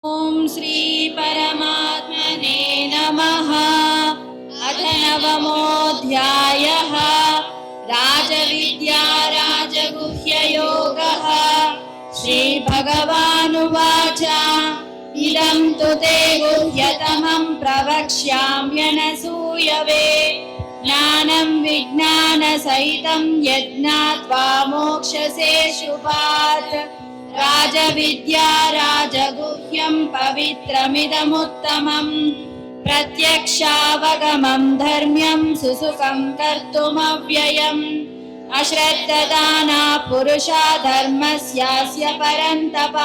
ॐ श्री परमात्मने नमः। अथ नवमोऽध्यायः। राजविद्या राजगुह्ययोगः। श्रीभगवानुवाच इदं तु ते गुह्यतमं प्रवक्ष्याम्यनसूयवे। ज्ञानं विज्ञानसहितं यज्ञात्वा मोक्षसे शुभात्। राजविद्या राजगुह्यं पवित्रमिदमुत्तमम्। प्रत्यक्षावगमं धर्म्यं सुसुखं कर्तुमव्ययम्। अश्रद्धदाना पुरुषा धर्मस्यास्य परन्तप।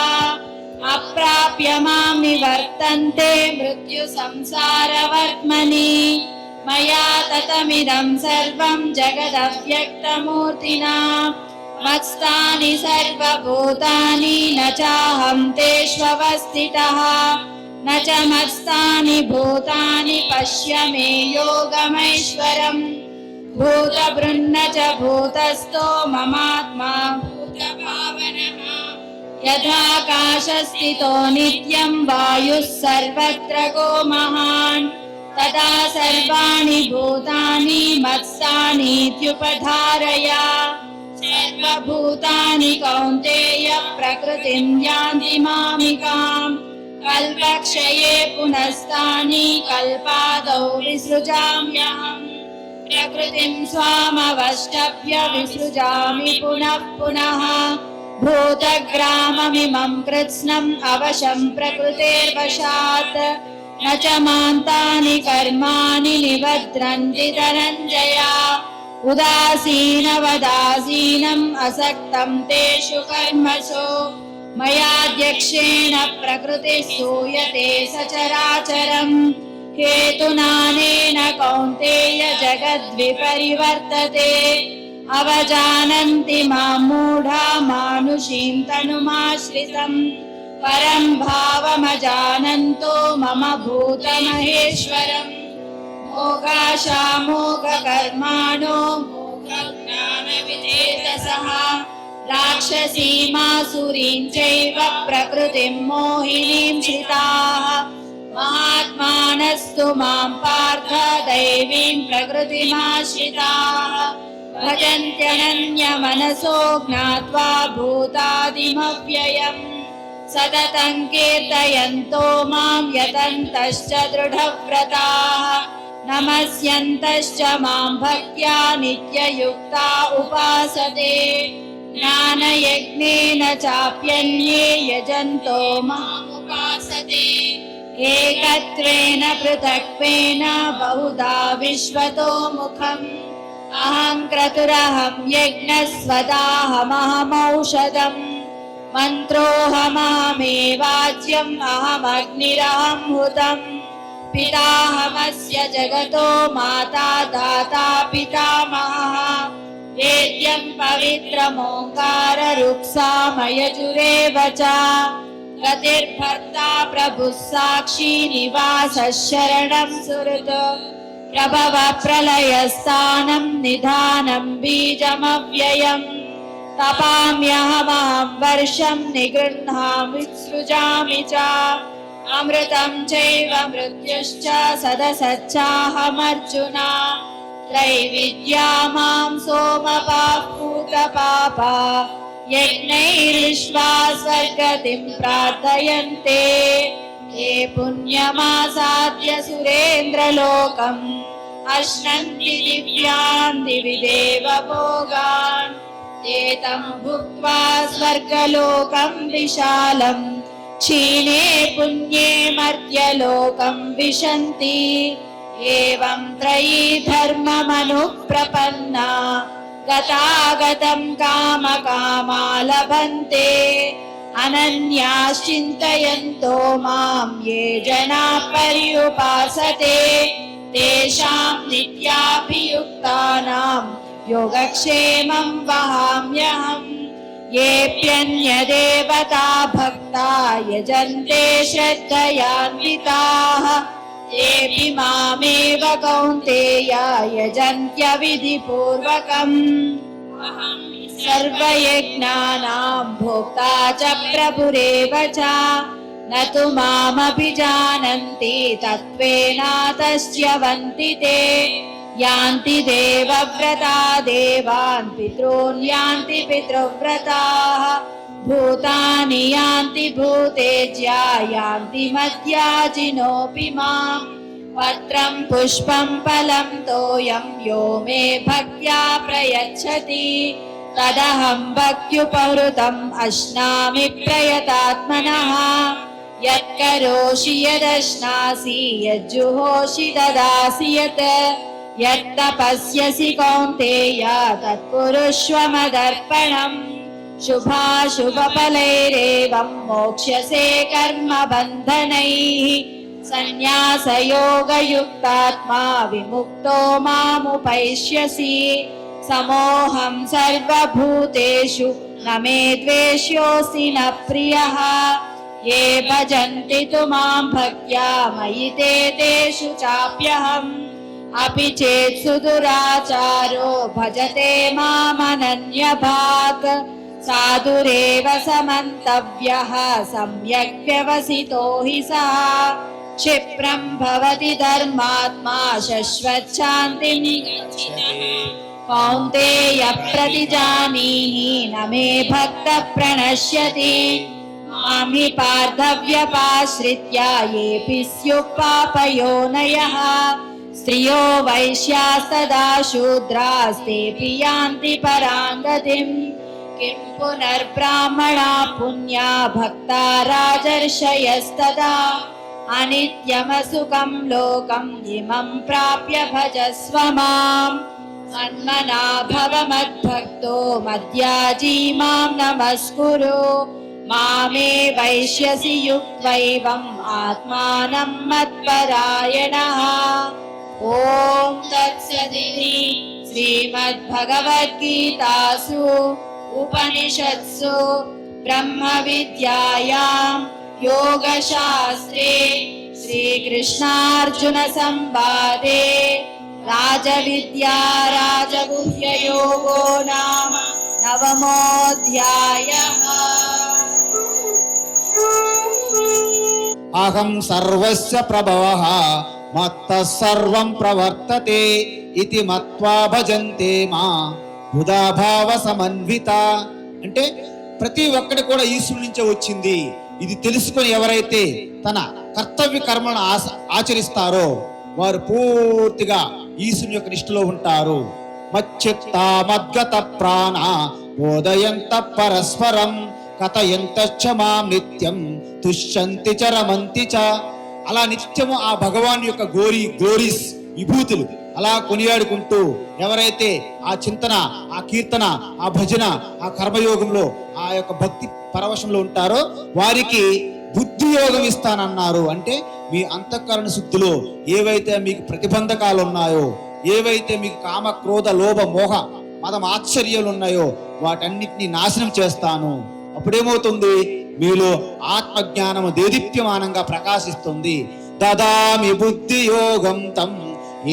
अप्राप्य मां निवर्तन्ते मृत्युसंसारवर्त्मनि। मया ततमिदं सर्वं जगदव्यक्तमूर्तिना। मत्स्थानि सर्वभूतानि न चाहं तेष्वस्थितः। न च मत्स्थानि भूतानि पश्य मे योगमैश्वरम्। भूतभृन्न च भूतस्थो ममात्मा भूतभावनः। यथाकाशस्थितो नित्यं वायुः सर्वत्र गो महान्। तदा सर्वाणि भूतानि मत्स्थानीत्युपधारय। सर्वभूतानि कौन्तेय प्रकृतिं यान्ति मामिकाम्। कल्पक्षये पुनस्तानि कल्पादौ विसृजाम्यहम्। प्रकृतिं स्वामवष्टभ्य विसृजामि पुनः पुनः। भूतग्राममिमं कृत्स्नम् अवशं प्रकृतेर्वशात्। न च मान्तानि कर्माणि निबध्नन्ति धनञ्जय। उदासीनवदासीनम् असक्तं तेषु कर्मसु। मयाध्यक्षेण प्रकृतिः सूयते सचराचरम्। हेतुनानेन कौन्तेय जगद्विपरिवर्तते। अवजानन्ति मां मूढा मानुषीं तनुमाश्रितम्। परं भावमजानन्तो मम भूतमहेश्वरम्। मोगाशामोगकर्माणो मोगज्ञानविचेतसः। राक्षसीमासुरीं चैव प्रकृतिं मोहिनीं श्रिताः। महात्मानस्तु मां पार्थ दैवीं प्रकृतिमाश्रिताः। भजन्त्यनन्यमनसो ज्ञात्वा भूतादिमव्ययम्। सततं कीर्तयन्तो मां यतन्तश्च दृढव्रताः। नमस्यन्तश्च मां भक्त्या नित्ययुक्ता उपासते। ज्ञानयज्ञेन चाप्यन्ये यजन्तो मामुपासते। एकत्वेन पृथक्त्वेन बहुधा विश्वतो मुखम्। अहं क्रतुरहं यज्ञस्वदाहमहमौषधम्। मन्त्रोऽहमहमेवाज्यम् अहमग्निरहं हुतम्। पिताहमस्य जगतो माता दाता पितामहः। वेद्यं पवित्रमोङ्काररुक्सामयजुरेव च। गतिर्भर्ता प्रभुः साक्षी निवासः शरणं सुहृत्। प्रभव प्रलयस्थानं निधानं बीजमव्ययम्। तपाम्यहमहं वर्षं निगृह्णामि सृजामि च। अमृतं चैव मृत्युश्च सदसच्चाहमर्जुन। त्रैविद्या मां सोमपाः पूतपापा। यज्ञैर्विश्वा स्वर्गतिं प्रार्थयन्ते। ये पुण्यमासाद्य सुरेन्द्रलोकम्। अश्नन्ति दिव्यान् दिवि देवभोगान्। ते तं भुक्त्वा स्वर्गलोकं विशालम्। क्षीणे पुण्ये मर्त्यलोकं विशन्ति। एवं त्रयी धर्ममनुप्रपन्ना। गतागतं कामकामा लभन्ते। अनन्याश्चिन्तयन्तो मां ये जनाः पर्युपासते। तेषां नित्याभियुक्तानां योगक्षेमं वहाम्यहम्। येऽप्यन्यदेवता भक्ता यजन्ते श्रद्धयान्विताः। तेऽपि मामेव कौन्तेय यजन्त्यविधिपूर्वकम्। सर्वयज्ञानां भोक्ता च प्रभुरेव च। न तु मामपि जानन्ति तत्त्वेन तस्यवन्ति ते यान्ति देवव्रता देवान् पितॄन् यान्ति पितृव्रताः भूतानि यान्ति भूतेज्या यान्ति मद्याजिनोऽपि माम् पत्रं पुष्पं फलं तोयं यो मे भक्त्या प्रयच्छति तदहं भक्त्युपहृतम् अश्नामि प्रयतात्मनः यत्करोषि यदश्नासि यज्जुहोषि ददासि यत् यत्तपस्यसि कौन्तेय तत्कुरुष्व मदर्पणम् शुभाशुभफलैरेवं मोक्ष्यसे कर्मबन्धनैः सन्न्यासयोगयुक्तात्मा विमुक्तो मामुपैष्यसि समोऽहं सर्वभूतेषु न मे द्वेष्योऽस्ति न प्रियः ये भजन्ति तु मां भक्त्या मयि ते तेषु चाप्यहम् अपि चेत् सुदुराचारो भजते मामनन्यभाक् साधुरेव समन्तव्यः सम्यक् व्यवसितो हि सः क्षिप्रं भवति धर्मात्मा शश्वच्छान्तिं गच्छति कौन्तेय प्रतिजानीहि न मे भक्तः प्रणश्यति मां हि पार्थव्यपाश्रित्य येऽपि स्युः पापयोनयः स्त्रियो वैश्यास्तदा शूद्रास्तेऽपि यान्ति परां गतिम् किं पुनर्ब्राह्मणा पुण्या भक्ता राजर्षयस्तदा अनित्यमसुखं लोकम् इमं प्राप्य भजस्व माम् मन्मना भव मद्भक्तो मद्याजी मां नमस्कुरु मामे वैष्यसि युक्त्वैवम् आत्मानं मत्परायणः ॐ तत्सदिति श्रीमद्भगवद्गीतासु उपनिषत्सु ब्रह्मविद्यायां योगशास्त्रे श्रीकृष्णार्जुनसंवादे राजविद्या राजगुह्ययोगो नाम नवमोऽध्यायः। अहं सर्वस्य प्रभवः मत्तः सर्वं प्रवर्तते इति మత్వా భజంతే మా బుధాభావ సమన్విత. అంటే ప్రతి ఒక్కటి కూడా ఈశ్వరుడి నుంచే వచ్చింది. ఇది తెలుసుకొని ఎవరైతే తన కర్తవ్య కర్మలను ఆచరిస్తారో వారు పూర్తిగా ఈశ్వరుని యొక్క నిష్ఠలో ఉంటారు. మచ్చిత్త మద్గత ప్రాణ బోధయంత పరస్పరం కథయంతచ్చ మాం నిత్యం తుష్యంతి చ రమంతి చ. అలా నిత్యము ఆ భగవాన్ యొక్క గ్లోరీస్ విభూతులు అలా కొనియాడుకుంటూ ఎవరైతే ఆ చింతన, ఆ కీర్తన, ఆ భజన, ఆ కర్మయోగంలో ఆ యొక్క భక్తి పరవశంలో ఉంటారో వారికి బుద్ధి యోగం ఇస్తానన్నారు. అంటే మీ అంతఃకరణ శుద్ధిలో ఏవైతే మీకు ప్రతిబంధకాలు ఉన్నాయో, ఏవైతే మీకు కామ క్రోధ లోభ మోహ మదం ఆశ్చర్యాలు ఉన్నాయో వాటన్నిటినీ నాశనం చేస్తాను. అప్పుడేమవుతుంది? మీలో ఆత్మజ్ఞానము దేదీప్యమానంగా ప్రకాశిస్తుంది. దదామి బుద్ధి యోగం తం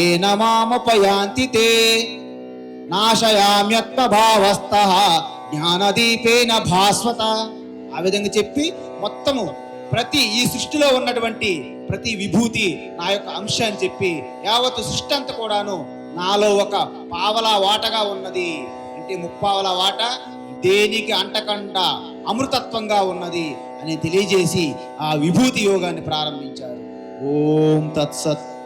ఏన మాముపయాంతి తే నాశయామ్యత్మభావస్తః జ్ఞానదీపేన భాస్వత. ఆ విధంగా చెప్పి మొత్తము ప్రతి ఈ సృష్టిలో ఉన్నటువంటి ప్రతి విభూతి నా యొక్క అంశ అని చెప్పి యావత్తు సృష్టి అంతా కూడాను నాలో ఒక పావలా వాటగా ఉన్నది. అంటే ముప్పావలా వాట దేనికి అంటకుండా అమృతత్వంగా ఉన్నది అని తెలియజేసి ఆ విభూతి యోగాన్ని ప్రారంభించారు. ఓం తత్సత్.